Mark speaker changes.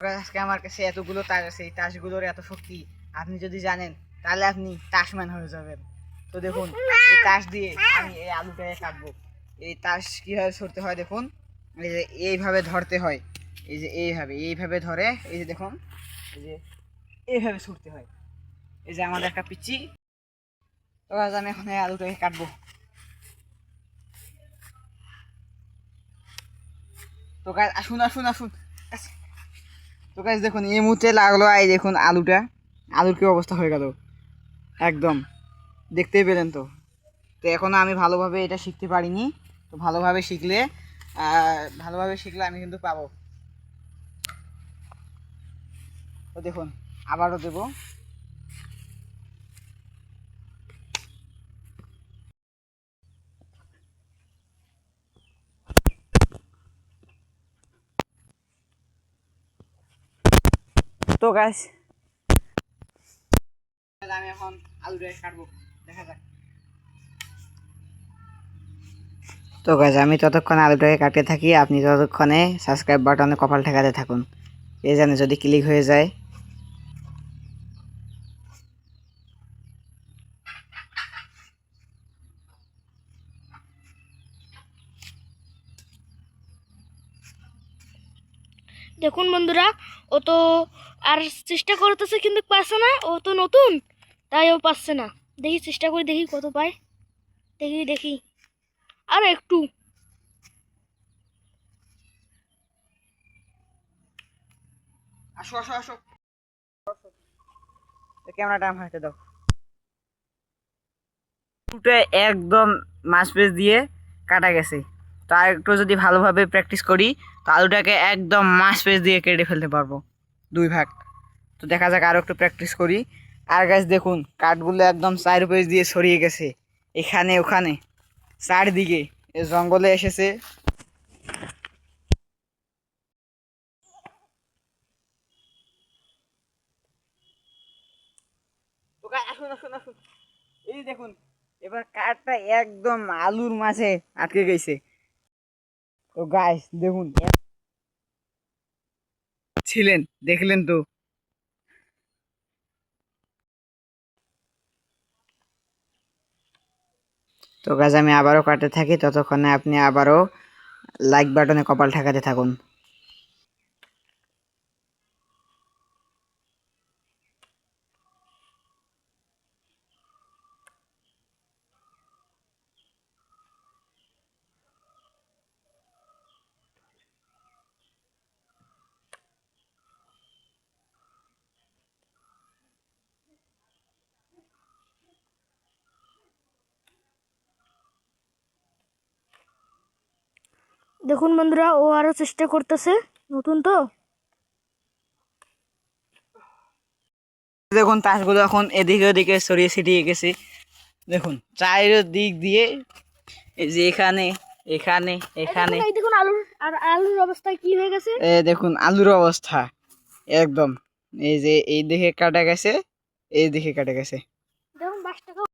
Speaker 1: আজকে আমার কাছে এতগুলো তাস আছে, এই তাসগুলোর এত শক্তি আপনি যদি জানেন তাহলে আপনি তাসম্যান হয়ে যাবেন। তো দেখুন এই তাস দিয়ে আমি এই আলুটাকে কাটবো। এই তাস কীভাবে ছড়তে হয় দেখুন, এই যে এইভাবে ধরতে হয়, এই যে এইভাবে ধরে, এই যে দেখুন এই যে এইভাবে ছুটতে হয়। এই যে আমাদের একটা পিচ্ছি। তো আজ আমি এখন এই আলুটাকে কাটবো। তো গাছ আসুন আসুন আসুন। তো গাছ দেখুন এই মুহূর্তে লাগলো, এই দেখুন আলুর কি অবস্থা হয়ে গেল একদম, দেখতেই পেলেন তো। তো এখনও আমি ভালোভাবে এটা শিখতে পারিনি। তো ভালোভাবে শিখলে আমি কিন্তু পাবো। তো দেখুন আবারও দেবো। তো গাছ আমি এখন আলুটাকে কাটবো, দেখা যাক। তো গাছ আমি ততক্ষণ আলুটাকে কাটতে থাকি, আপনি ততক্ষণে সাবস্ক্রাইব বাটনে কপাল ঠেকাতে থাকুন। এ জানে যদি ক্লিক হয়ে যায়।
Speaker 2: দেখুন বন্ধুরা, ও তো আর চেষ্টা করতেছে কিন্তু পারছে না। ও তো নতুন, তাই ও পারছে না। দেখি চেষ্টা করে দেখি কত পায়। দেখি আর একটু।
Speaker 1: আসো আসো আসো, ক্যামেরাটা আমার হাতে দাও। আলুটা একদম মাঝপেস দিয়ে কাটা গেছে। তো আর একটু যদি ভালোভাবে প্র্যাকটিস করি তো আলুটাকে একদম মাঝপেস দিয়ে কেটে ফেলতে পারবো, দুই ভাগ। তো দেখা যাক আরও একটু প্র্যাকটিস করি। আর গাছ দেখুন কাঠগুলো একদম চার পেজ দিয়ে ছড়িয়ে গেছে, এখানে ওখানে চারদিকে এ জঙ্গলে এসেছে। তো আসুন আসুন আসুন, এই দেখুন এবার কাঠটা একদম আলুর মাঝে আটকে গেছে। তো গাছ দেখুন ছিলেন, দেখলেন তো। তো গাছ আমি আবারও কাটতে থাকি, ততক্ষণে আপনি আবারও লাইক বাটনে কপাল ঠেকাতে থাকুন।
Speaker 2: দেখুন বন্ধুরা, ও আরো চেষ্টা করতেছে, নতুন তো।
Speaker 1: দেখুন তাসগুলো এখন এদিকে ওদিকে ছড়িয়ে ছিটিয়ে গেছে। দেখুন চারিদিক দিয়ে, এই যে এখানে এখানে এখানে,
Speaker 2: দেখুন আলুর অবস্থা কি হয়ে গেছে।
Speaker 1: দেখুন আলুর অবস্থা একদম, এই যে এই দিকে কাটা গেছে, এই দিকে কাটা গেছে।